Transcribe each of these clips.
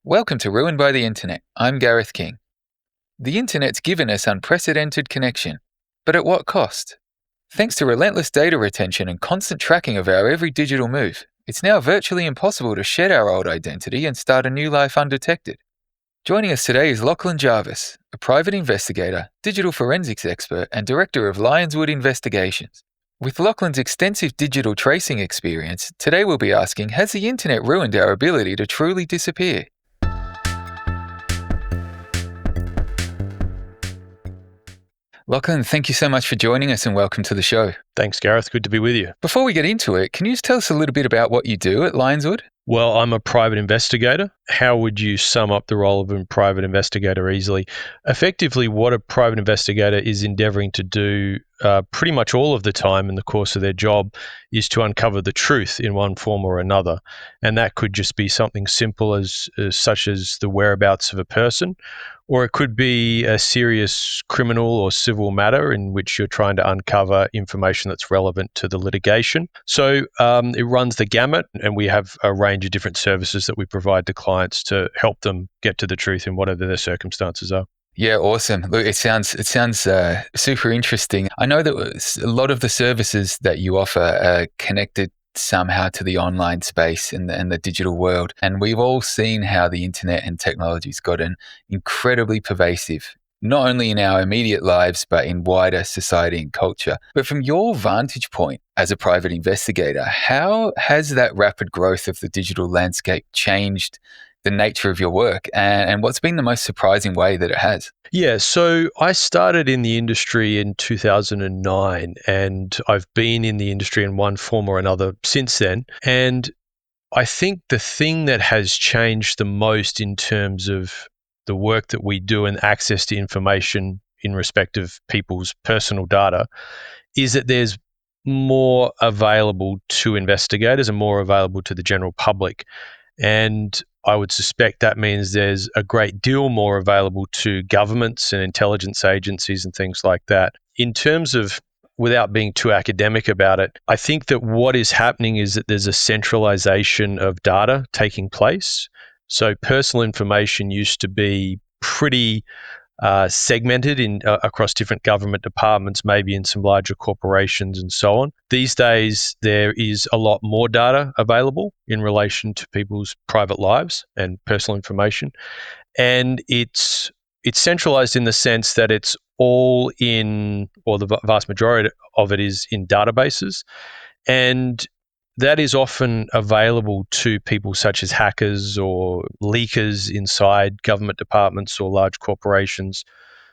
Welcome to Ruined by the Internet. I'm Gareth King. The Internet's given us unprecedented connection, but at what cost? Thanks to relentless data retention and constant tracking of our every digital move, it's now virtually impossible to shed our old identity and start a new life undetected. Joining us today is Lachlan Jarvis, a private investigator, digital forensics expert, and Director of Lyonswood Investigations. With Lachlan's extensive digital tracing experience, today we'll be asking, has the Internet ruined our ability to truly disappear? Lachlan, thank you so much for joining us and welcome to the show. Thanks, Gareth. Good to be with you. Before we get into it, can you just tell us a little bit about what you do at Lyonswood? Well, I'm a private investigator. How would you sum up the role of a private investigator easily? Effectively, what a private investigator is endeavoring to do pretty much all of the time in the course of their job is to uncover the truth in one form or another. And that could just be something simple as such as the whereabouts of a person, or it could be a serious criminal or civil matter in which you're trying to uncover information that's relevant to the litigation. So it runs the gamut, and we have a range of different services that we provide to clients to help them get to the truth in whatever their circumstances are. Yeah, awesome. Look, it sounds super interesting. I know that a lot of the services that you offer are connected somehow to the online space and the digital world. And we've all seen how the internet and technology's gotten incredibly pervasive, not only in our immediate lives, but in wider society and culture. But from your vantage point as a private investigator, how has that rapid growth of the digital landscape changed the nature of your work, and what's been the most surprising way that it has? Yeah, so I started in the industry in 2009, and I've been in the industry in one form or another since then. And I think the thing that has changed the most in terms of the work that we do and access to information in respect of people's personal data is that there's more available to investigators and more available to the general public. And I would suspect that means there's a great deal more available to governments and intelligence agencies and things like that. In terms of, without being too academic about it, I think that what is happening is that there's a centralization of data taking place. So personal information used to be pretty segmented in across different government departments, maybe in some larger corporations and so on. These days, there is a lot more data available in relation to people's private lives and personal information. And it's centralized in the sense that it's all in, or the vast majority of it is in databases. And that is often available to people such as hackers or leakers inside government departments or large corporations.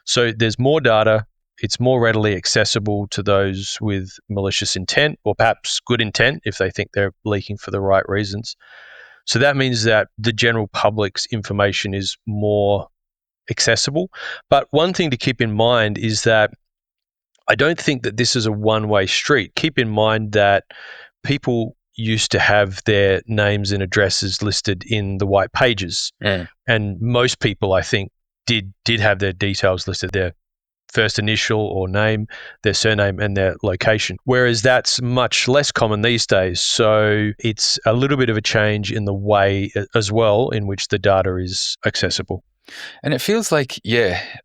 So there's more data. It's more readily accessible to those with malicious intent, or perhaps good intent if they think they're leaking for the right reasons. So that means that the general public's information is more accessible. But one thing to keep in mind is that I don't think that this is a one-way street. Keep in mind that people used to have their names and addresses listed in the white pages. And most people, I think, did have their details listed, their first initial or name, their surname, and their location. Whereas that's much less common these days. So it's a little bit of a change in the way as well in which the data is accessible. And it feels like,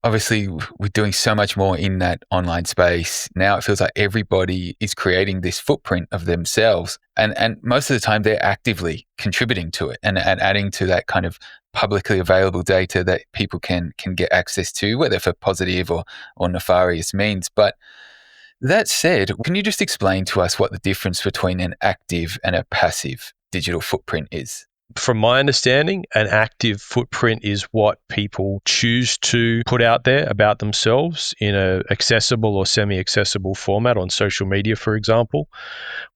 obviously we're doing so much more in that online space. Now it feels like everybody is creating this footprint of themselves. And most of the time they're actively contributing to it and adding to that kind of publicly available data that people can get access to, whether for positive or nefarious means. But that said, can you just explain to us what the difference between an active and a passive digital footprint is? From my understanding, an active footprint is what people choose to put out there about themselves in an accessible or semi-accessible format on social media, for example,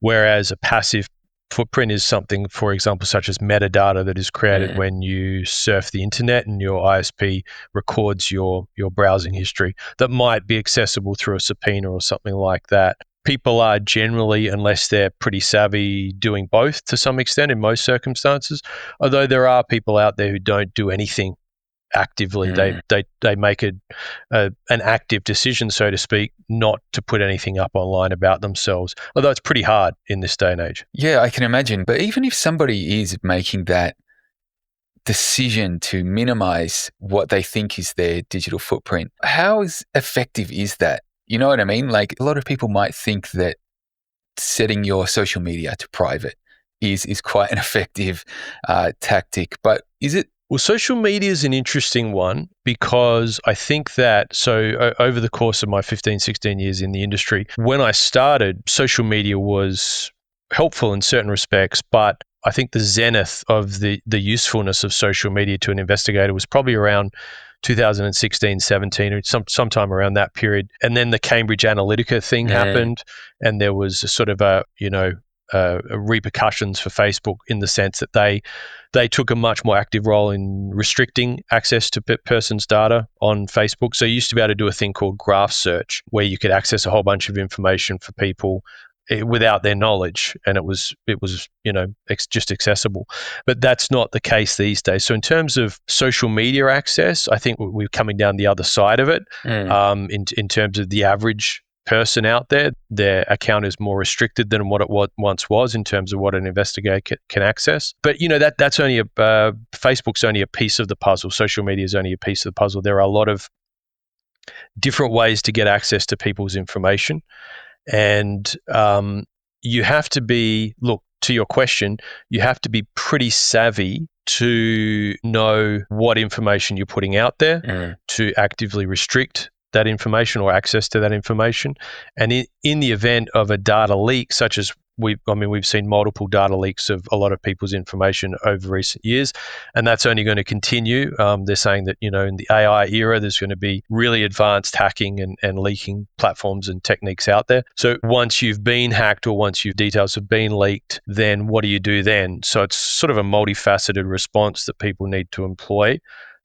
whereas a passive footprint is something, for example, such as metadata that is created when you surf the internet and your ISP records your browsing history that might be accessible through a subpoena or something like that. People are generally, unless they're pretty savvy, doing both to some extent in most circumstances, although there are people out there who don't do anything actively. They make an active decision, so to speak, not to put anything up online about themselves, although it's pretty hard in this day and age. Yeah, I can imagine. But even if somebody is making that decision to minimize what they think is their digital footprint. How effective is that? You know what I mean? Like, a lot of people might think that setting your social media to private is quite an effective tactic, but is it? Well, social media is an interesting one because I think that, over the course of my 15, 16 years in the industry, when I started, social media was helpful in certain respects, but I think the zenith of the usefulness of social media to an investigator was probably around 2016, 17, or sometime around that period. And then the Cambridge Analytica thing happened, and there was a sort of repercussions for Facebook in the sense that they took a much more active role in restricting access to persons' data on Facebook. So you used to be able to do a thing called graph search, where you could access a whole bunch of information for people without their knowledge, and it was just accessible. But that's not the case these days. So in terms of social media access, I think we're coming down the other side of it. In terms of the average person out there, their account is more restricted than what it once was in terms of what an investigator can access. But that's only Facebook's only a piece of the puzzle. Social media is only a piece of the puzzle. There are a lot of different ways to get access to people's information. And you have to be, to your question, you have to be pretty savvy to know what information you're putting out there to actively restrict that information or access to that information. And in the event of a data leak, such as we've seen multiple data leaks of a lot of people's information over recent years, and that's only going to continue. They're saying that, in the AI era, there's going to be really advanced hacking and leaking platforms and techniques out there. So once you've been hacked or once your details have been leaked, then what do you do then? So it's sort of a multifaceted response that people need to employ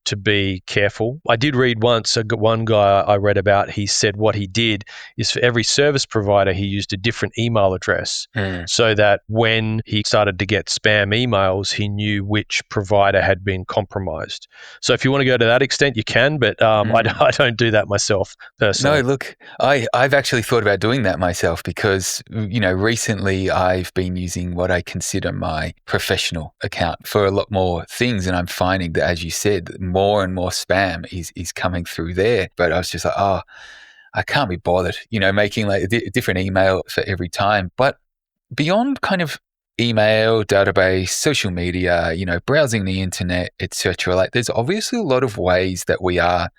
to be careful. I did read once, one guy I read about, he said what he did is for every service provider, he used a different email address so that when he started to get spam emails, he knew which provider had been compromised. So if you want to go to that extent, you can, but I don't do that myself personally. No, look, I've actually thought about doing that myself because, recently I've been using what I consider my professional account for a lot more things. And I'm finding that, as you said, more and more spam is coming through there. But I was just like, I can't be bothered, making like a different email for every time. But beyond kind of email, database, social media, browsing the internet, etc., like there's obviously a lot of ways that we are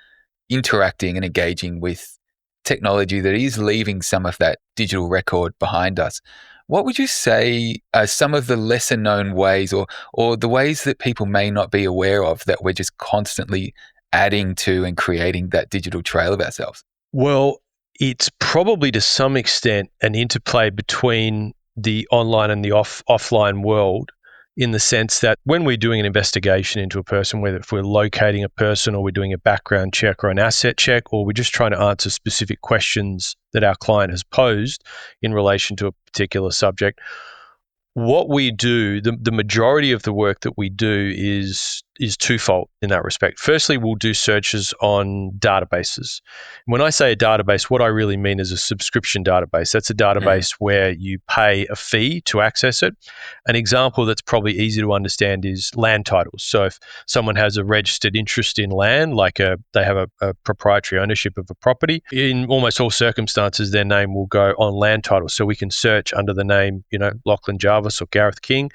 interacting and engaging with technology that is leaving some of that digital record behind us. What would you say are some of the lesser known ways or the ways that people may not be aware of that we're just constantly adding to and creating that digital trail of ourselves? Well, it's probably to some extent an interplay between the online and the offline world, in the sense that when we're doing an investigation into a person, whether if we're locating a person or we're doing a background check or an asset check, or we're just trying to answer specific questions that our client has posed in relation to a particular subject, what we do, the majority of the work that we do is twofold in that respect. Firstly, we'll do searches on databases. When I say a database, what I really mean is a subscription database. That's a database where you pay a fee to access it. An example that's probably easy to understand is land titles. So if someone has a registered interest in land, like they have a proprietary ownership of a property, in almost all circumstances, their name will go on land titles. So we can search under the name, Lachlan Jarvis or Gareth King,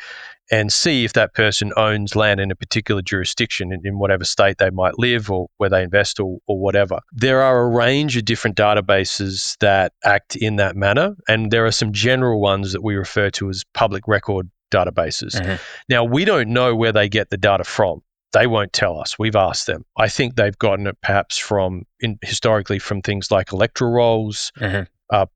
and see if that person owns land in a particular jurisdiction in whatever state they might live or where they invest or whatever. There are a range of different databases that act in that manner, and there are some general ones that we refer to as public record databases. Now, we don't know where they get the data from. They won't tell us. We've asked them. I think they've gotten it perhaps historically from things like electoral rolls,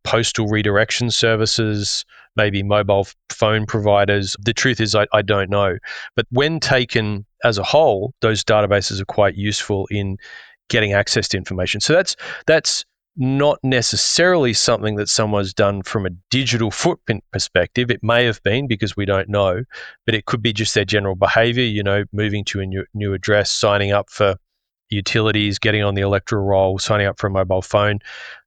postal redirection services, maybe mobile phone providers. The truth is, I don't know. But when taken as a whole, those databases are quite useful in getting access to information. So that's not necessarily something that someone's done from a digital footprint perspective. It may have been, because we don't know, but it could be just their general behavior, moving to a new address, signing up for utilities, getting on the electoral roll, signing up for a mobile phone.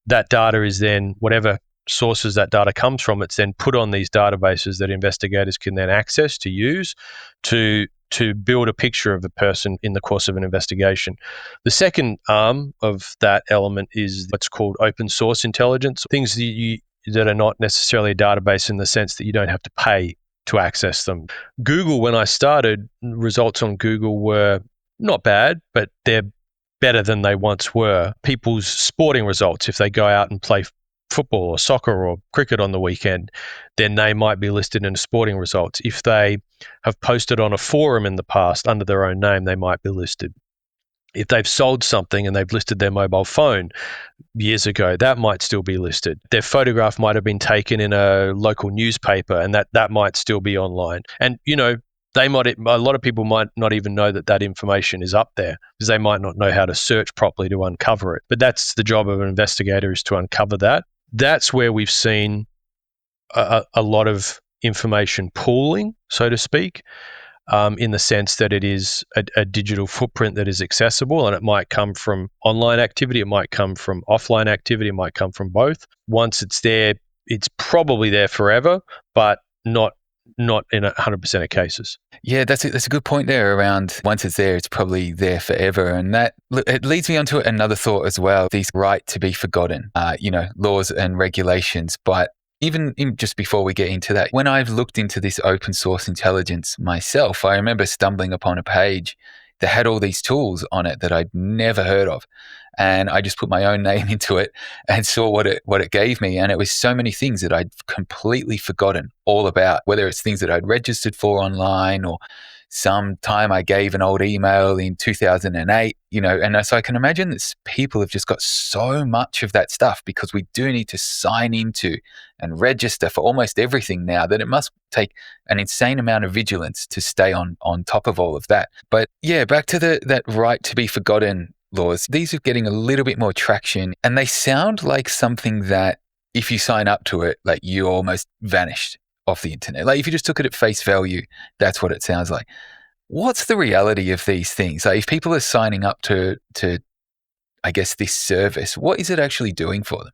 That data is then, whatever sources that data comes from, it's then put on these databases that investigators can then access to use to to build a picture of a person in the course of an investigation. The second arm of that element is what's called open source intelligence, things that are not necessarily a database in the sense that you don't have to pay to access them. Google, when I started, results on Google were not bad, but they're better than they once were. People's sporting results, if they go out and play football or soccer or cricket on the weekend, their name might be listed in the sporting results. If they have posted on a forum in the past under their own name, they might be listed. If they've sold something and they've listed their mobile phone years ago, that might still be listed. Their photograph might have been taken in a local newspaper, and that might still be online. And, a lot of people might not even know that information is up there because they might not know how to search properly to uncover it. But that's the job of an investigator, is to uncover that. That's where we've seen a lot of information pooling, so to speak, in the sense that it is a digital footprint that is accessible, and it might come from online activity, it might come from offline activity, it might come from both. Once it's there, it's probably there forever, but not in 100% of cases. Yeah, that's a good point there around once it's there, it's probably there forever. And it leads me on to another thought as well, these right to be forgotten, laws and regulations. But even just before we get into that, when I've looked into this open source intelligence myself, I remember stumbling upon a page that had all these tools on it that I'd never heard of. And I just put my own name into it and saw what it gave me. And it was so many things that I'd completely forgotten all about, whether it's things that I'd registered for online or some time I gave an old email in 2008, and so I can imagine that people have just got so much of that stuff because we do need to sign into and register for almost everything now that it must take an insane amount of vigilance to stay on top of all of that. But yeah, back to that right to be forgotten laws. These are getting a little bit more traction, and they sound like something that if you sign up to it, like you almost vanished off the internet. Like if you just took it at face value, that's what it sounds like. What's the reality of these things? Like if people are signing up to I guess this service, what is it actually doing for them?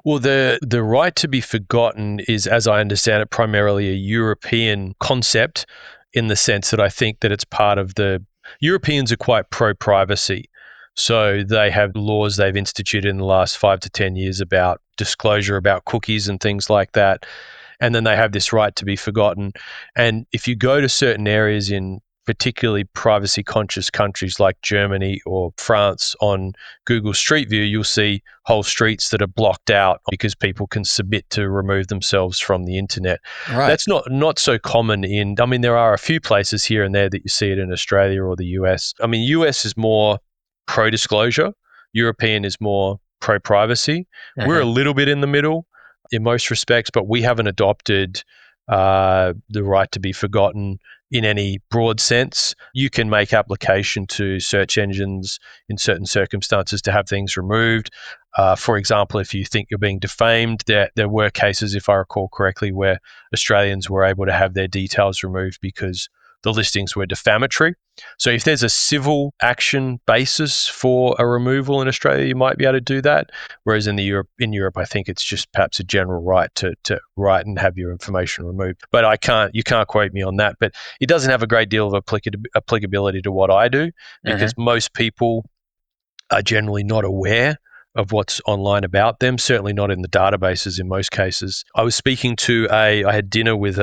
Well, the right to be forgotten is, as I understand it, primarily a European concept, in the sense that I think that it's part of the Europeans are quite pro-privacy. So they have laws they've instituted in the last 5 to 10 years about disclosure about cookies and things like that. And then they have this right to be forgotten. And if you go to certain areas in particularly privacy conscious countries like Germany or France on Google Street View, you'll see whole streets that are blocked out because people can submit to remove themselves from the internet. Right. That's not so common there are a few places here and there that you see it in Australia or the US. US is more pro-disclosure. European is more pro-privacy. Uh-huh. We're a little bit in the middle in most respects, but we haven't adopted the right to be forgotten in any broad sense. You can make application to search engines in certain circumstances to have things removed. For example, if you think you're being defamed, there were cases, if I recall correctly, where Australians were able to have their details removed because the listings were defamatory. So if there's a civil action basis for a removal in Australia, you might be able to do that. Whereas in Europe, I think it's just perhaps a general right to write and have your information removed. But you can't quote me on that. But it doesn't have a great deal of applicability to what I do, because most people are generally not aware of what's online about them, certainly not in the databases in most cases. I was speaking to I had dinner with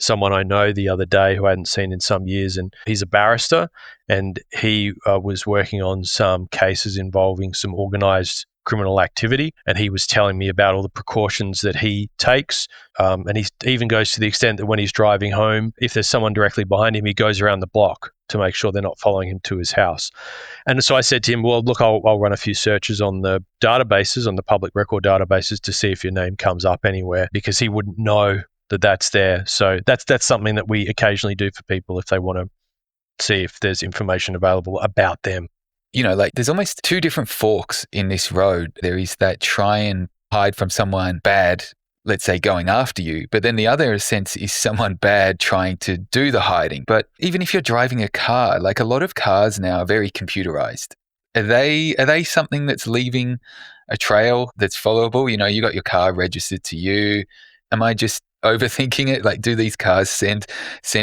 someone I know the other day who I hadn't seen in some years, and he's a barrister, and he was working on some cases involving some organised criminal activity, and he was telling me about all the precautions that he takes, and he even goes to the extent that when he's driving home, if there's someone directly behind him, he goes around the block to make sure they're not following him to his house. And so I said to him, well, look, I'll run a few searches on the databases, on the public record databases, to see if your name comes up anywhere, because he wouldn't know that's there. So that's something that we occasionally do for people if they want to see if there's information available about them. There's almost two different forks in this road. There is that try and hide from someone bad, let's say, going after you. But then the other sense is someone bad trying to do the hiding. But even if you're driving a car, like a lot of cars now are very computerized. Are they something that's leaving a trail that's followable? You got your car registered to you. Am I just overthinking it? Like, do these cars send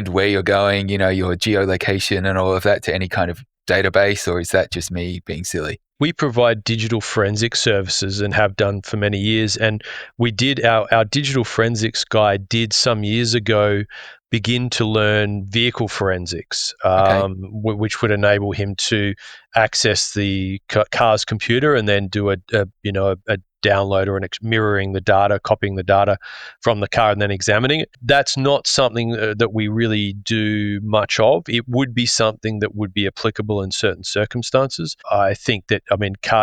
where you're going, your geolocation and all of that to any kind of database, or is that just me being silly? We provide digital forensic services and have done for many years. And we did our digital forensics guy did some years ago begin to learn vehicle forensics, Okay. which would enable him to access the car's computer and then do a download or mirroring the data, copying the data from the car and then examining it. That's not something that we really do much of. It would be something that would be applicable in certain circumstances. I think that,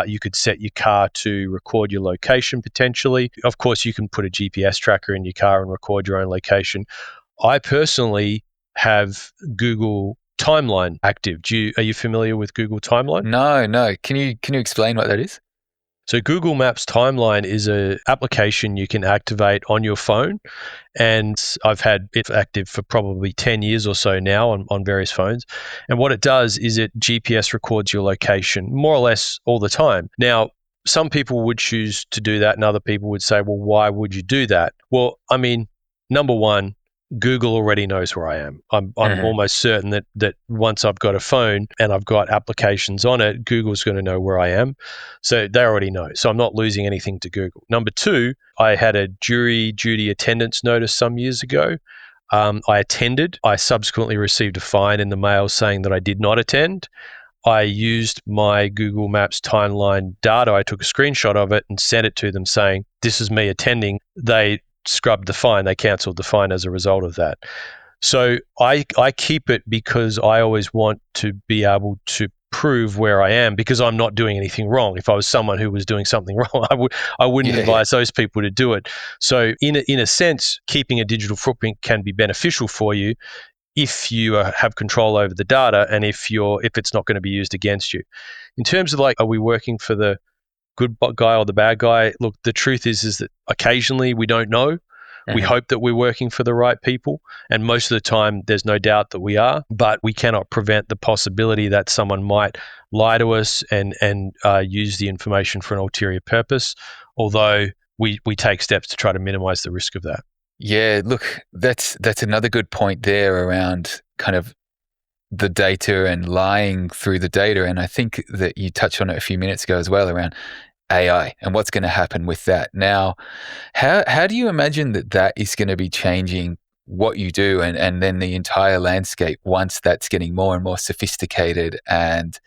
you could set your car to record your location potentially. Of course, you can put a GPS tracker in your car and record your own location. I personally have Google Timeline active. Are you familiar with Google Timeline? No, no. Can you explain what that is? So Google Maps Timeline is an application you can activate on your phone, and I've had it active for probably 10 years or so now on various phones. And what it does is it GPS records your location more or less all the time. Now, some people would choose to do that, and other people would say, well, why would you do that? Well, number one, Google already knows where I am. I'm Mm-hmm. almost certain that once I've got a phone and I've got applications on it, Google's going to know where I am. So they already know. So I'm not losing anything to Google. Number two, I had a jury duty attendance notice some years ago. I attended. I subsequently received a fine in the mail saying that I did not attend. I used my Google Maps timeline data. I took a screenshot of it and sent it to them saying, this is me attending. They scrubbed the fine. They cancelled the fine as a result of that. So I keep it because I always want to be able to prove where I am because I'm not doing anything wrong. If I was someone who was doing something wrong, I wouldn't Yeah, yeah. advise those people to do it. So in a sense, keeping a digital footprint can be beneficial for you if you have control over the data and if it's not going to be used against you. In terms of are we working for the good guy or the bad guy? Look, the truth is that occasionally we don't know. We Mm-hmm. hope that we're working for the right people, and most of the time there's no doubt that we are, but we cannot prevent the possibility that someone might lie to us and use the information for an ulterior purpose, although we take steps to try to minimize the risk of that. Yeah, look, that's another good point there around kind of the data and lying through the data. And I think that you touched on it a few minutes ago as well around AI and what's going to happen with that. Now, how do you imagine that is going to be changing what you do and then the entire landscape once that's getting more and more sophisticated and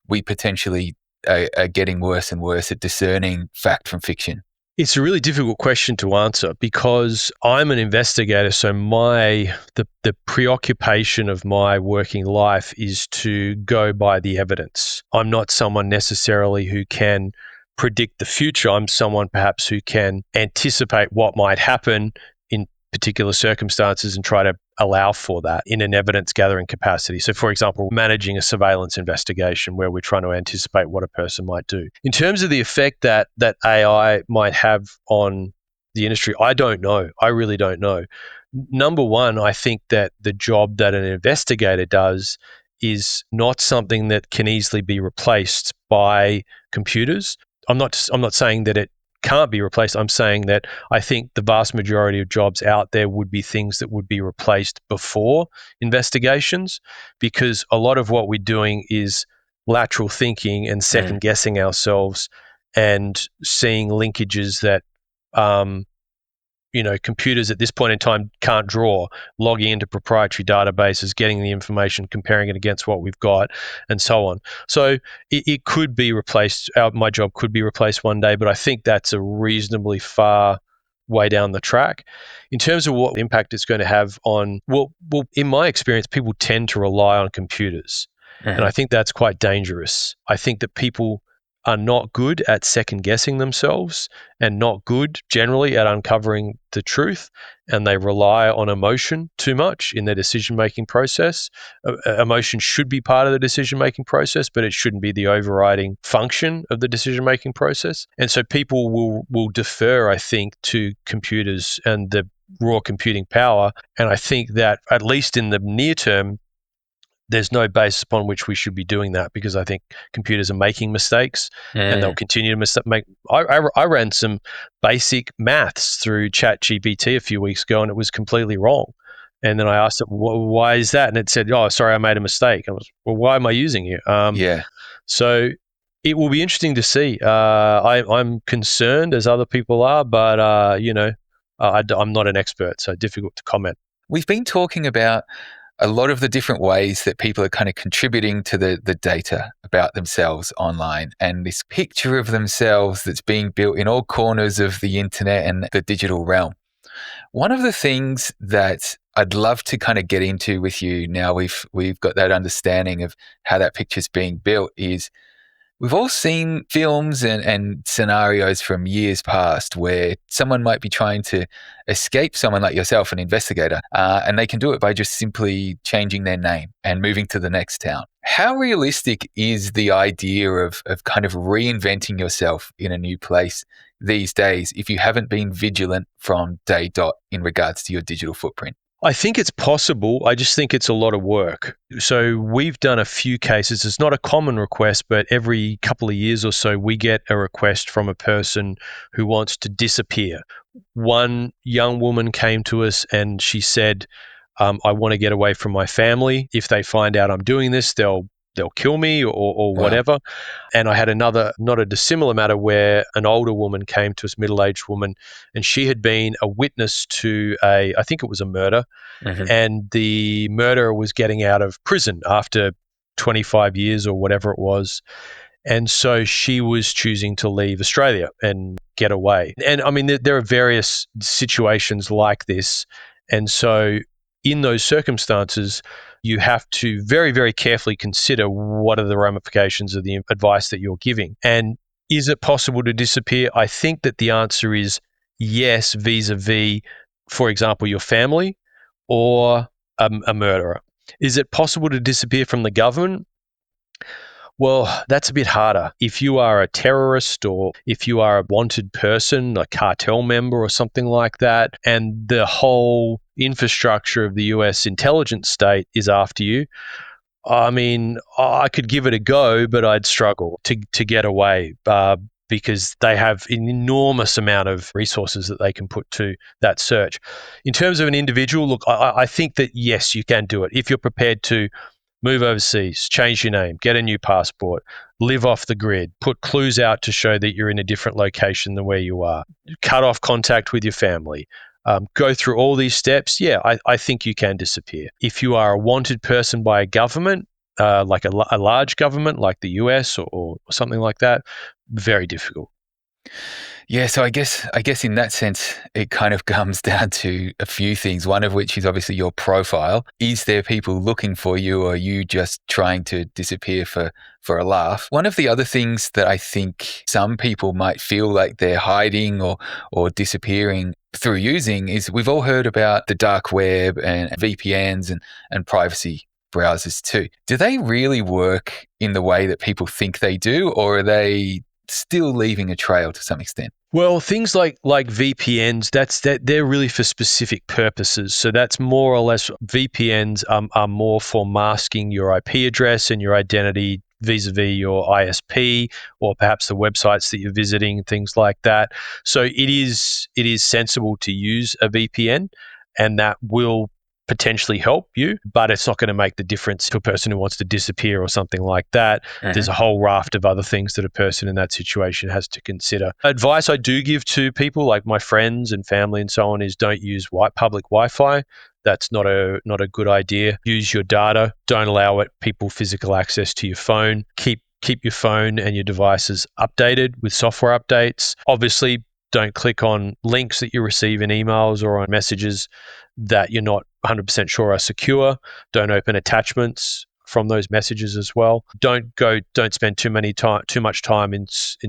we potentially are getting worse and worse at discerning fact from fiction? It's a really difficult question to answer because I'm an investigator. So the preoccupation of my working life is to go by the evidence. I'm not someone necessarily who can predict the future. I'm someone perhaps who can anticipate what might happen in particular circumstances and try to allow for that in an evidence gathering capacity. So, for example, managing a surveillance investigation where we're trying to anticipate what a person might do. In terms of the effect that AI might have on the industry, I don't know. I really don't know. Number one, I think that the job that an investigator does is not something that can easily be replaced by computers. I'm not saying that it can't be replaced. I'm saying that I think the vast majority of jobs out there would be things that would be replaced before investigations, because a lot of what we're doing is lateral thinking and second guessing ourselves and seeing linkages that computers at this point in time can't draw, logging into proprietary databases, getting the information, comparing it against what we've got, and so on. So it could be replaced. My job could be replaced one day, but I think that's a reasonably far way down the track. In terms of what impact it's going to have on, well, in my experience, people tend to rely on computers. And I Mm-hmm. think that's quite dangerous. I think that people are not good at second guessing themselves and not good generally at uncovering the truth, and they rely on emotion too much in their decision making process. Emotion should be part of the decision making process, but it shouldn't be the overriding function of the decision making process. And so people will defer, I think, to computers and the raw computing power. And I think that at least in the near term, there's no basis upon which we should be doing that, because I think computers are making mistakes and they'll Mm, continue to make. I ran some basic maths through ChatGPT a few weeks ago and it was completely wrong. And then I asked it, why is that? And it said, oh, sorry, I made a mistake. I was, well, why am I using it? yeah. So it will be interesting to see. I'm concerned, as other people are, but I'm not an expert, so difficult to comment. We've been talking about a lot of the different ways that people are kind of contributing to the data about themselves online, and this picture of themselves that's being built in all corners of the internet and the digital realm. One of the things that I'd love to kind of get into with you now we've got that understanding of how that picture's being built is we've all seen films and scenarios from years past where someone might be trying to escape someone like yourself, an investigator, and they can do it by just simply changing their name and moving to the next town. How realistic is the idea of kind of reinventing yourself in a new place these days if you haven't been vigilant from day dot in regards to your digital footprint? I think it's possible. I just think it's a lot of work. So we've done a few cases. It's not a common request, but every couple of years or so, we get a request from a person who wants to disappear. One young woman came to us and she said, I want to get away from my family. If they find out I'm doing this, they'll kill me or Wow. whatever. And I had another, not a dissimilar matter, where an older woman came to us, middle-aged woman, and she had been a witness to I think it was a murder, Hmm. and the murderer was getting out of prison after 25 years or whatever it was. And so she was choosing to leave Australia and get away. And I mean, there are various situations like this. And so in those circumstances, you have to very, very carefully consider what are the ramifications of the advice that you're giving. And is it possible to disappear? I think that the answer is yes, vis-a-vis, for example, your family or a murderer. Is it possible to disappear from the government? Well, that's a bit harder. If you are a terrorist or if you are a wanted person, a cartel member or something like that, and the whole infrastructure of the US intelligence state is after you, I mean, I could give it a go, but I'd struggle to get away because they have an enormous amount of resources that they can put to that search. In terms of an individual, look, I think that yes, you can do it if you're prepared to move overseas, change your name, get a new passport, live off the grid, put clues out to show that you're in a different location than where you are, cut off contact with your family, go through all these steps. Yeah, I think you can disappear. If you are a wanted person by a government, like a large government like the US or something like that, very difficult. Yeah, so I guess in that sense, it kind of comes down to a few things. One of which is obviously your profile. Is there people looking for you, or are you just trying to disappear for a laugh? One of the other things that I think some people might feel like they're hiding or disappearing through using is we've all heard about the dark web and VPNs and privacy browsers too. Do they really work in the way that people think they do, or are they still leaving a trail to some extent? Well, things like VPNs, they're really for specific purposes. So that's more or less VPNs are more for masking your IP address and your identity vis-a-vis your ISP or perhaps the websites that you're visiting, things like that. So it is sensible to use a VPN, and that will potentially help you, but it's not going to make the difference to a person who wants to disappear or something like that. There's Mhm. a whole raft of other things that a person in that situation has to consider. Advice I do give to people like my friends and family and so on is don't use public Wi-Fi. That's not a good idea. Use your data. Don't allow people physical access to your phone. Keep your phone and your devices updated with software updates. Obviously, don't click on links that you receive in emails or on messages that you're not 100% sure are secure. Don't open attachments from those messages as well. Don't spend too much time in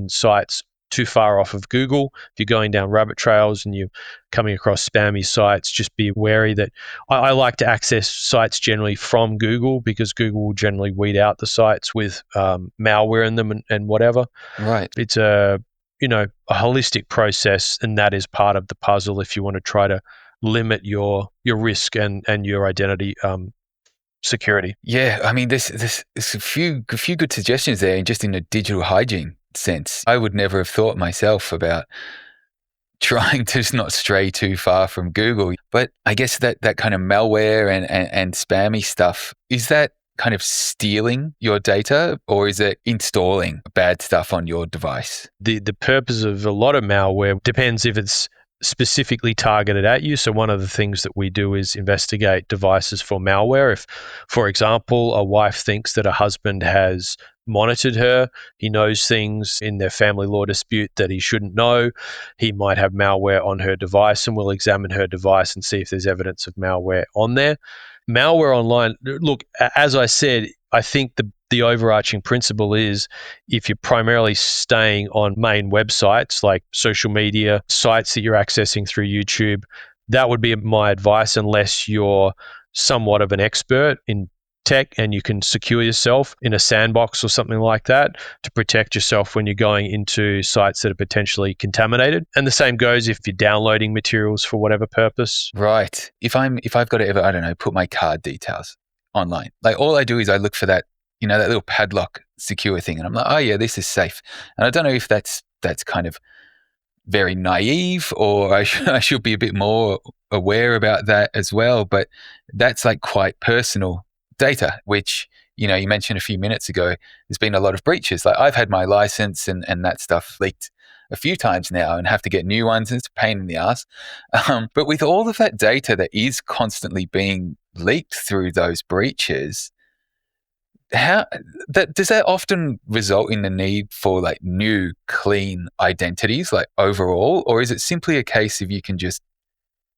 sites too far off of Google. If you're going down rabbit trails and you're coming across spammy sites, just be wary that I like to access sites generally from Google, because Google will generally weed out the sites with malware in them and whatever. Right. It's a holistic process, and that is part of the puzzle if you want to try to limit your risk and your identity security. Yeah, I mean, there's a few good suggestions there, just in a digital hygiene sense. I would never have thought myself about trying to not stray too far from Google. But I guess that kind of malware and spammy stuff, is that kind of stealing your data, or is it installing bad stuff on your device? The purpose of a lot of malware depends if it's specifically targeted at you. So one of the things that we do is investigate devices for malware. If, for example, a wife thinks that a husband has monitored her, he knows things in their family law dispute that he shouldn't know, he might have malware on her device, and we'll examine her device and see if there's evidence of malware on there. Malware online, look, as I said, I think the overarching principle is, if you're primarily staying on main websites like social media, sites that you're accessing through YouTube, that would be my advice, unless you're somewhat of an expert in tech and you can secure yourself in a sandbox or something like that to protect yourself when you're going into sites that are potentially contaminated. And the same goes if you're downloading materials for whatever purpose. Right. If I've got to ever, I don't know, put my card details online, like all I do is I look for that, that little padlock secure thing, and I'm like, oh yeah, this is safe. And I don't know if that's kind of very naive, or I should be a bit more aware about that as well. But that's like quite personal data, which, you mentioned a few minutes ago, there's been a lot of breaches. Like I've had my license and that stuff leaked a few times now and have to get new ones, and it's a pain in the ass. But with all of that data that is constantly being leaked through those breaches, does that often result in the need for like new clean identities, like overall, or is it simply a case of you can just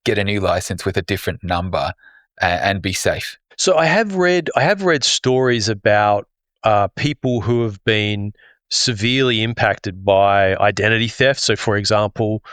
get a new license with a different number and be safe? So I have read stories about people who have been severely impacted by identity theft. So, for example,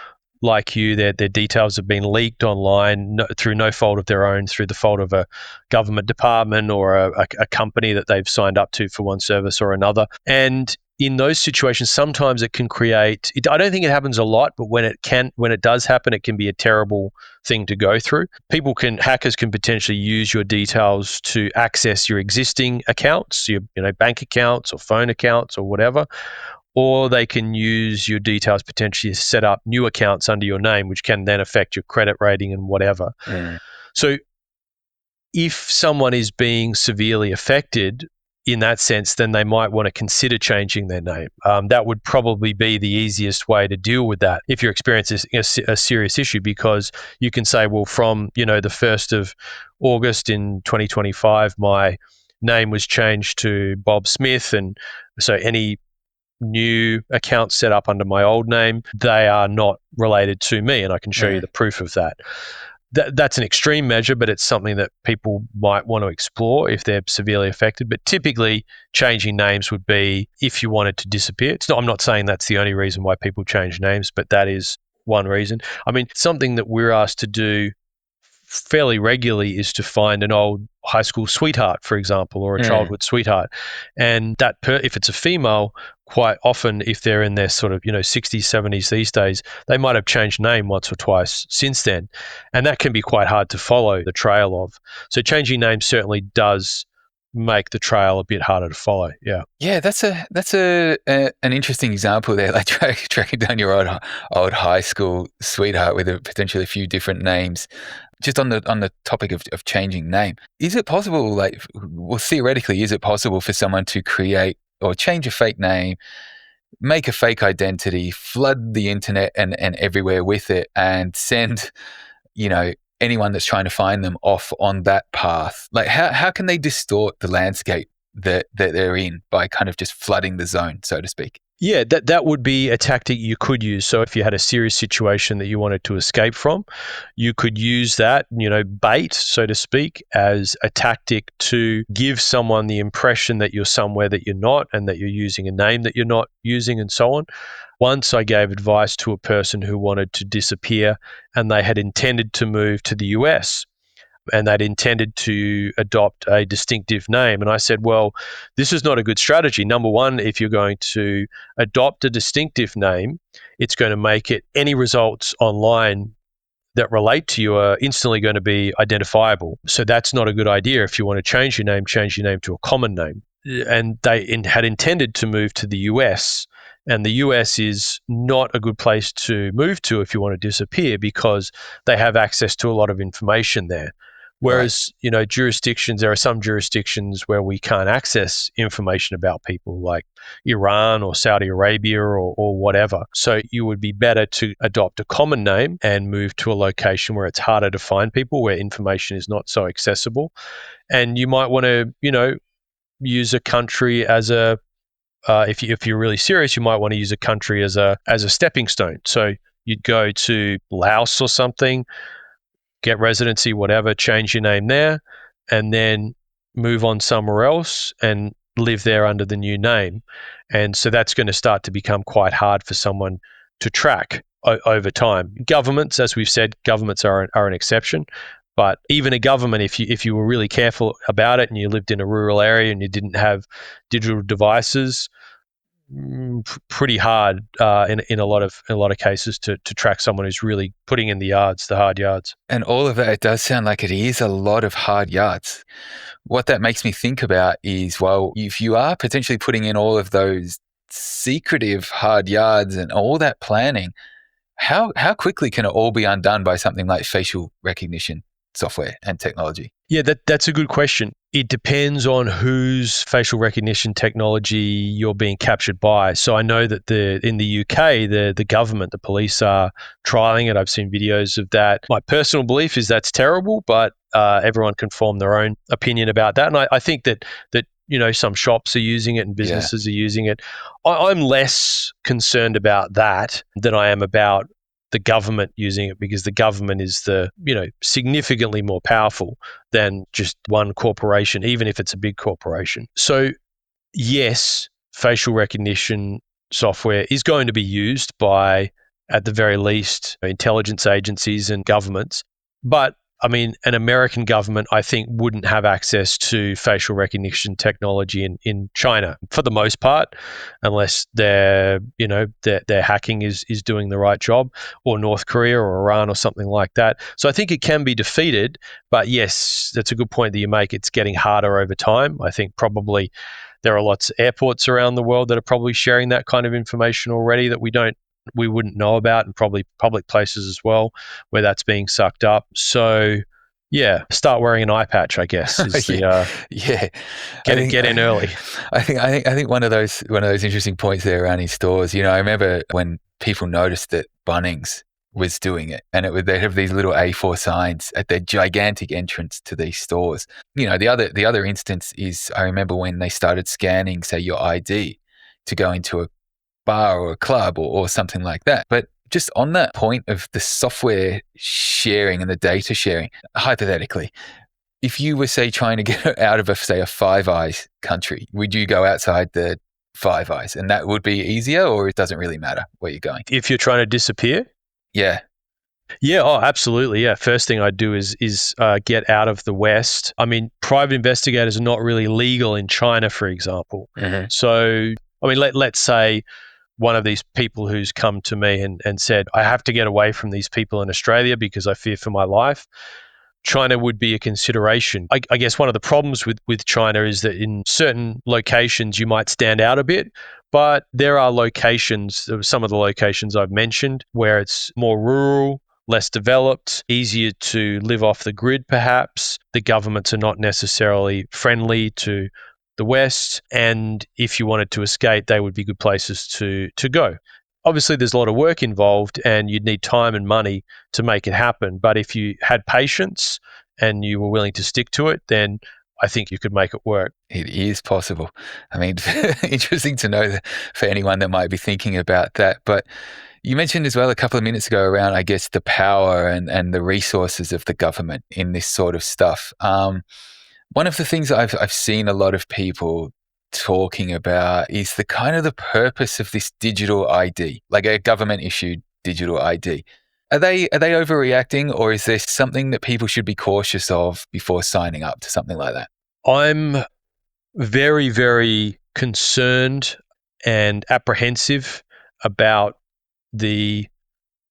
like you, their details have been leaked online through no fault of their own, through the fault of a government department or a company that they've signed up to for one service or another. And in those situations, sometimes it can create, I don't think it happens a lot, but when it does happen, it can be a terrible thing to go through. Hackers can potentially use your details to access your existing accounts, your bank accounts or phone accounts or whatever, or they can use your details potentially to set up new accounts under your name, which can then affect your credit rating and whatever. Mm. So if someone is being severely affected in that sense, then they might want to consider changing their name. That would probably be the easiest way to deal with that if you're experiencing a serious issue, because you can say, well, from the 1st of August in 2025, my name was changed to Bob Smith, and so any new accounts set up under my old name, they are not related to me, and I can show you the proof of that. That's an extreme measure, but it's something that people might want to explore if they're severely affected. But typically, changing names would be if you wanted to disappear. I'm not saying that's the only reason why people change names, but that is one reason. I mean, something that we're asked to do fairly regularly is to find an old high school sweetheart, for example, or a childhood sweetheart. And if it's a female, quite often, if they're in their sort of 60s, 70s these days, they might have changed name once or twice since then. And that can be quite hard to follow the trail of. So changing names certainly does make the trail a bit harder to follow. Yeah, that's an interesting example there, like tracking down your old high school sweetheart with potentially a few different names. Just on the topic of changing name, is it possible, theoretically, is it possible for someone to create or change a fake name, make a fake identity, flood the internet and everywhere with it, and send, anyone that's trying to find them off on that path? Like, how can they distort the landscape that they're in by kind of just flooding the zone, so to speak? Yeah, that would be a tactic you could use. So if you had a serious situation that you wanted to escape from, you could use that, bait, so to speak, as a tactic to give someone the impression that you're somewhere that you're not, and that you're using a name that you're not using, and so on. Once I gave advice to a person who wanted to disappear, and they had intended to move to the US, and they'd intended to adopt a distinctive name. And I said, well, this is not a good strategy. Number one, if you're going to adopt a distinctive name, it's going to make it, any results online that relate to you are instantly going to be identifiable. So that's not a good idea. If you want to change your name to a common name. And they had intended to move to the US. And the US is not a good place to move to if you want to disappear, because they have access to a lot of information there. Right. Whereas, there are some jurisdictions where we can't access information about people, like Iran or Saudi Arabia or whatever. So you would be better to adopt a common name and move to a location where it's harder to find people, where information is not so accessible. And you might want to, use a country as a if you're really serious, you might want to use a country as a stepping stone. So you'd go to Laos or something, get residency, whatever, change your name there, and then move on somewhere else and live there under the new name. And so that's going to start to become quite hard for someone to track over time. Governments, as we've said, governments are an exception. But even a government, if you were really careful about it and you lived in a rural area and you didn't have digital devices, pretty hard in a lot of cases to track someone who's really putting in the hard yards. And all of that, it does sound like it is a lot of hard yards. What that makes me think about is, well, if you are potentially putting in all of those secretive hard yards and all that planning, how quickly can it all be undone by something like facial recognition software and technology? Yeah, that's a good question. It depends on whose facial recognition technology you're being captured by. So I know that in the UK, the government, the police are trialing it. I've seen videos of that. My personal belief is that's terrible, but everyone can form their own opinion about that. And I think that some shops are using it and businesses are using it. I'm less concerned about that than I am about the government using it, because the government is significantly more powerful than just one corporation, even if it's a big corporation. So yes, facial recognition software is going to be used by, at the very least, intelligence agencies and governments. But I mean, an American government, I think, wouldn't have access to facial recognition technology in China for the most part, unless their hacking is doing the right job, or North Korea or Iran or something like that. So I think it can be defeated. But yes, that's a good point that you make. It's getting harder over time. I think probably there are lots of airports around the world that are probably sharing that kind of information already that we wouldn't know about, and probably public places as well where that's being sucked up. So yeah, start wearing an eye patch, I guess, is the yeah. get in early. I think one of those interesting points there around in stores. I remember when people noticed that Bunnings was doing it, and they'd have these little A4 signs at their gigantic entrance to these stores. The other instance is, I remember when they started scanning, say, your ID to go into a bar or a club or something like that. But just on that point of the software sharing and the data sharing, hypothetically, if you were, say, trying to get out of a Five Eyes country, would you go outside the Five Eyes and that would be easier, or it doesn't really matter where you're going? If you're trying to disappear? Yeah. Yeah, oh, absolutely. Yeah. First thing I'd do is get out of the West. I mean, private investigators are not really legal in China, for example. Mm-hmm. So, I mean, let's say one of these people who's come to me and said, I have to get away from these people in Australia because I fear for my life. China would be a consideration. I guess one of the problems with China is that in certain locations you might stand out a bit, but there are locations, some of the locations I've mentioned, where it's more rural, less developed, easier to live off the grid perhaps. The governments are not necessarily friendly to the West, and if you wanted to escape, they would be good places to go. Obviously, there's a lot of work involved and you'd need time and money to make it happen. But if you had patience and you were willing to stick to it, then I think you could make it work. It is possible. I mean, interesting to know that for anyone that might be thinking about that. But you mentioned as well a couple of minutes ago around, I guess, the power and the resources of the government in this sort of stuff. One of the things I've seen a lot of people talking about is the kind of the purpose of this digital ID, like a government issued digital ID. Are they overreacting, or is there something that people should be cautious of before signing up to something like that? I'm very, very concerned and apprehensive about the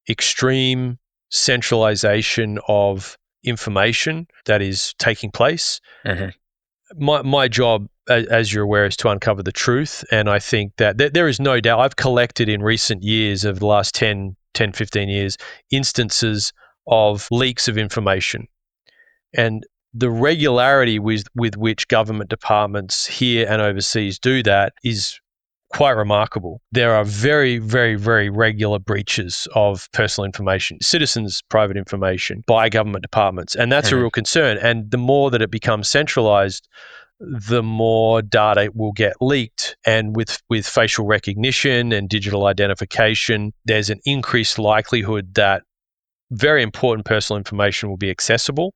extreme centralization of information that is taking place. Mm-hmm. My job, as you're aware, is to uncover the truth. And I think that there is no doubt, I've collected in recent years, over the last 15 years, instances of leaks of information. And the regularity with which government departments here and overseas do that is quite remarkable. There are very, very, very regular breaches of personal information, citizens' private information by government departments. And that's a Mm-hmm. real concern. And the more that it becomes centralized, the more data will get leaked. And with facial recognition and digital identification, there's an increased likelihood that very important personal information will be accessible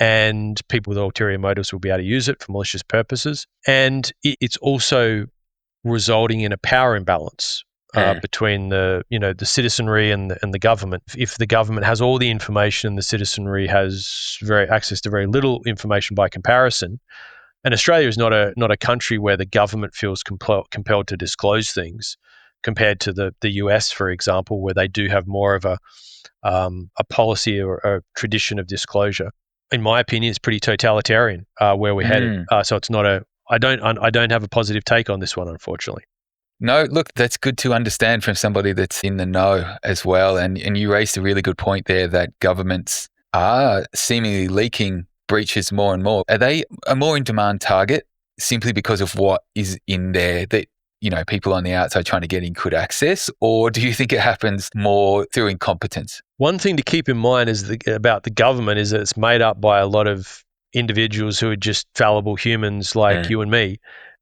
and people with ulterior motives will be able to use it for malicious purposes. And it's also resulting in a power imbalance between the citizenry and the government. If the government has all the information and the citizenry has access to very little information by comparison, and Australia is not a country where the government feels compelled to disclose things, compared to the US, for example, where they do have more of a policy or a tradition of disclosure. In my opinion, it's pretty totalitarian where we're headed. Mm. So it's not a. I don't have a positive take on this one, unfortunately. No, look, that's good to understand from somebody that's in the know as well. And you raised a really good point there that governments are seemingly leaking breaches more and more. Are they a more in demand target simply because of what is in there that, people on the outside trying to get in could access? Or do you think it happens more through incompetence? One thing to keep in mind about the government is that it's made up by a lot of individuals who are just fallible humans like you and me.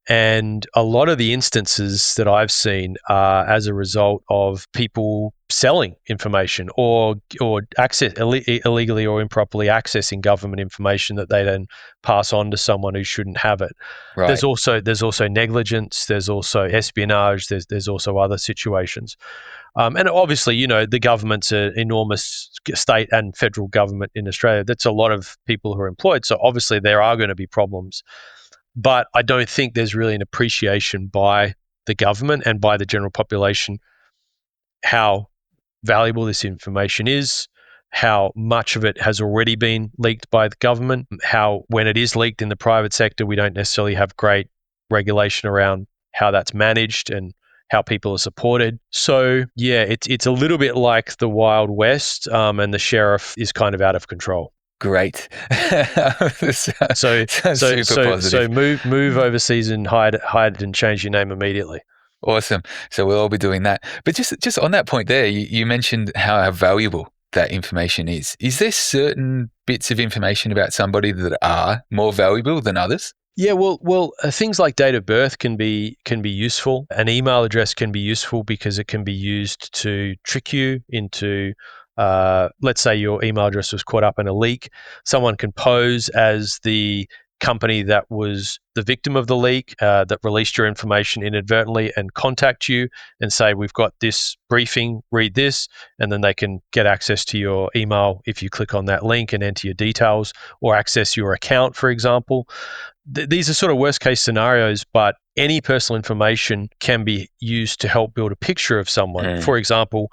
And a lot of the instances that I've seen are as a result of people selling information or illegally or improperly accessing government information that they then pass on to someone who shouldn't have it. Right. There's also negligence. There's also espionage. There's also other situations. And obviously, the government's an enormous state and federal government in Australia. That's a lot of people who are employed. So obviously there are going to be problems. But I don't think there's really an appreciation by the government and by the general population how valuable this information is, how much of it has already been leaked by the government, how when it is leaked in the private sector, we don't necessarily have great regulation around how that's managed and how people are supported. So yeah, it's a little bit like the Wild West, and the sheriff is kind of out of control. Great. So super positive. Move overseas and hide and change your name immediately. Awesome. So we'll all be doing that. But just on that point there, you mentioned how valuable that information is. Is there certain bits of information about somebody that are more valuable than others? Yeah, well, things like date of birth can be useful. An email address can be useful because it can be used to trick you into. Let's say your email address was caught up in a leak. Someone can pose as the company that was the victim of the leak, that released your information inadvertently, and contact you and say, we've got this briefing, read this, and then they can get access to your email if you click on that link and enter your details, or access your account, for example. These are sort of worst case scenarios, but any personal information can be used to help build a picture of someone. For example,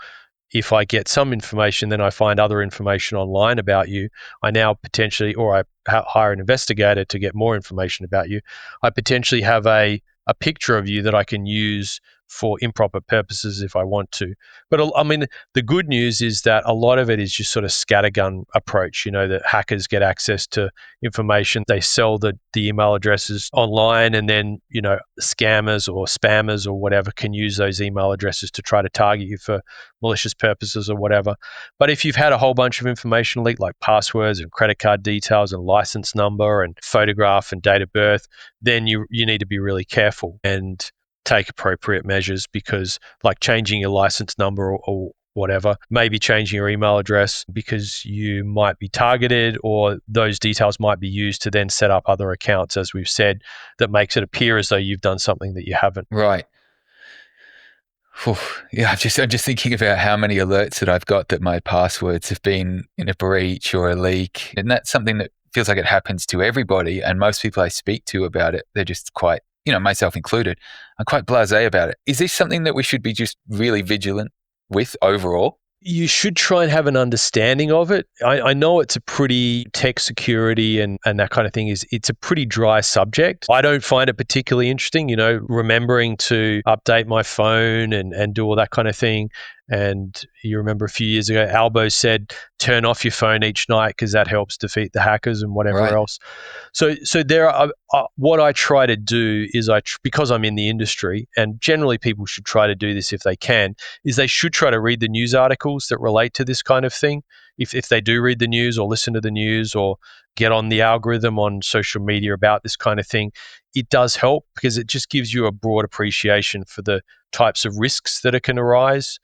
if I get some information, then I find other information online about you, I now potentially, or I hire an investigator to get more information about you, I potentially have a picture of you that I can use for improper purposes if I want to. But I mean, the good news is that a lot of it is just sort of scattergun approach, that hackers get access to information. They sell the email addresses online, and then, scammers or spammers or whatever can use those email addresses to try to target you for malicious purposes or whatever. But if you've had a whole bunch of information leaked, like passwords and credit card details and license number and photograph and date of birth, then you need to be really careful and take appropriate measures, because like changing your license number or whatever, maybe changing your email address, because you might be targeted, or those details might be used to then set up other accounts, as we've said, that makes it appear as though you've done something that you haven't. Right. Whew. Yeah, I'm just thinking about how many alerts that I've got that my passwords have been in a breach or a leak. And that's something that feels like it happens to everybody. And most people I speak to about it, they're just quite, myself included, I'm quite blasé about it. Is this something that we should be just really vigilant with overall? You should try and have an understanding of it. I know it's a pretty tech security and that kind of thing it's a pretty dry subject. I don't find it particularly interesting, remembering to update my phone and do all that kind of thing. And you remember a few years ago, Albo said, turn off your phone each night because that helps defeat the hackers and whatever Right. else. So there are, what I try to do is because I'm in the industry, and generally people should try to do this if they can, is they should try to read the news articles that relate to this kind of thing. If they do read the news or listen to the news or get on the algorithm on social media about this kind of thing, it does help because it just gives you a broad appreciation for the types of risks that can arise.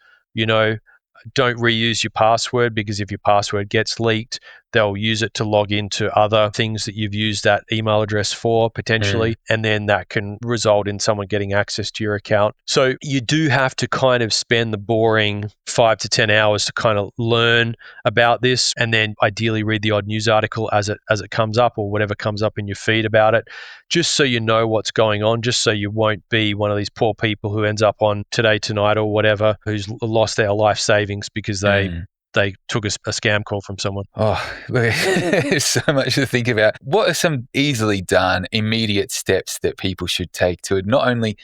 Don't reuse your password, because if your password gets leaked, they'll use it to log into other things that you've used that email address for potentially. And then that can result in someone getting access to your account. So you do have to kind of spend the boring 5 to 10 hours to kind of learn about this, and then ideally read the odd news article as it comes up, or whatever comes up in your feed about it, just so you know what's going on, just so you won't be one of these poor people who ends up on Today Tonight or whatever, who's lost their life savings because they took a scam call from someone. Oh, there's so much to think about. What are some easily done, immediate steps that people should take to not only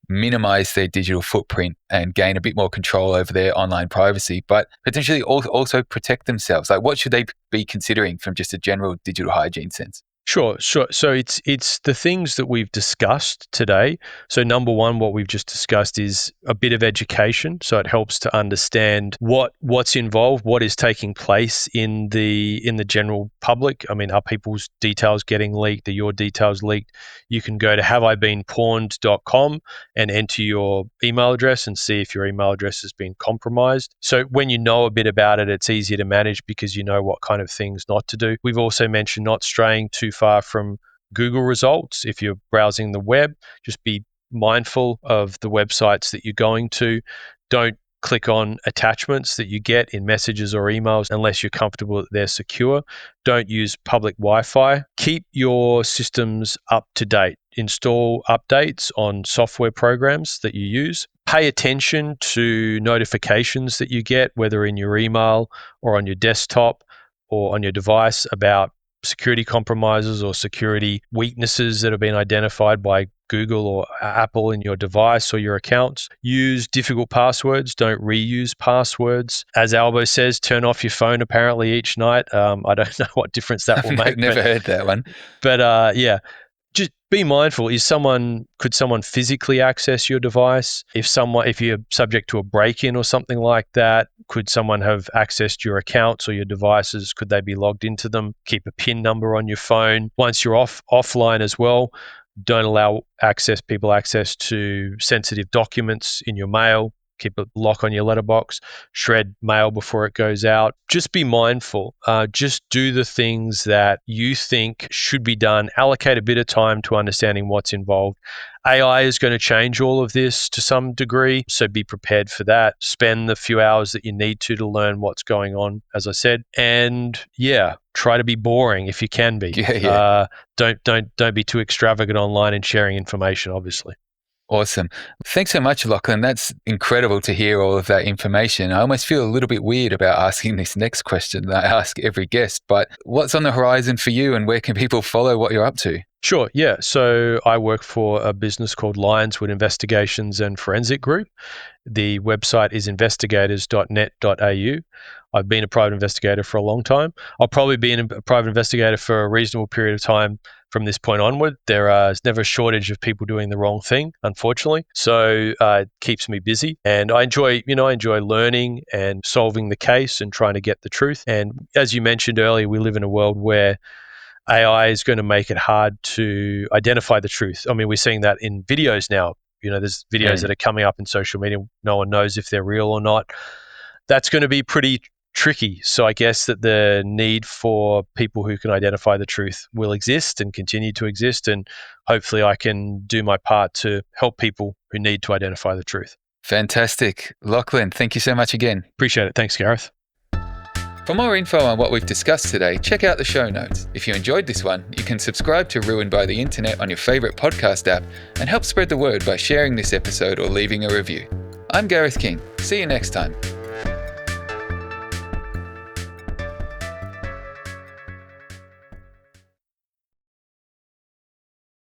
minimize their digital footprint and gain a bit more control over their online privacy, but potentially also protect themselves? Like, what should they be considering from just a general digital hygiene sense? Sure. So it's the things that we've discussed today. So number one, what we've just discussed is a bit of education. So it helps to understand what's involved, what is taking place in the general public. I mean, are people's details getting leaked? Are your details leaked? You can go to haveibeenpawned.com and enter your email address and see if your email address has been compromised. So when you know a bit about it, it's easier to manage because you know what kind of things not to do. We've also mentioned not straying too far from Google results. If you're browsing the web, just be mindful of the websites that you're going to. Don't click on attachments that you get in messages or emails unless you're comfortable that they're secure. Don't use public Wi-Fi. Keep your systems up to date. Install updates on software programs that you use. Pay attention to notifications that you get, whether in your email or on your desktop or on your device, about security compromises or security weaknesses that have been identified by Google or Apple in your device or your accounts. Use difficult passwords. Don't reuse passwords. As Albo says, turn off your phone apparently each night. I don't know what difference that will make. I've never heard that one. But yeah, just be mindful. Could someone physically access your device? If you're subject to a break-in or something like that, could someone have accessed your accounts or your devices? Could they be logged into them? Keep a PIN number on your phone. Once you're offline as well, don't allow people access to sensitive documents in your mail. Keep a lock on your letterbox. Shred mail before it goes out. Just be mindful. Just do the things that you think should be done. Allocate a bit of time to understanding what's involved. AI is going to change all of this to some degree, so be prepared for that. Spend the few hours that you need to learn what's going on, as I said. And yeah, try to be boring if you can be. Yeah. Don't be too extravagant online in sharing information, obviously. Awesome. Thanks so much, Lachlan. That's incredible to hear all of that information. I almost feel a little bit weird about asking this next question that I ask every guest, but what's on the horizon for you, and where can people follow what you're up to? Sure, yeah. So I work for a business called Lyonswood Investigations and Forensic Group. The website is investigators.net.au. I've been a private investigator for a long time. I'll probably be a private investigator for a reasonable period of time from this point onward. There's never a shortage of people doing the wrong thing, unfortunately. So it keeps me busy, and I enjoy learning and solving the case and trying to get the truth. And as you mentioned earlier, we live in a world where AI is going to make it hard to identify the truth. I mean, we're seeing that in videos now. There's videos that are coming up in social media. No one knows if they're real or not. That's going to be pretty tricky. So I guess that the need for people who can identify the truth will exist and continue to exist. And hopefully I can do my part to help people who need to identify the truth. Fantastic. Lachlan, thank you so much again. Appreciate it. Thanks, Gareth. For more info on what we've discussed today, check out the show notes. If you enjoyed this one, you can subscribe to Ruined by the Internet on your favourite podcast app and help spread the word by sharing this episode or leaving a review. I'm Gareth King. See you next time.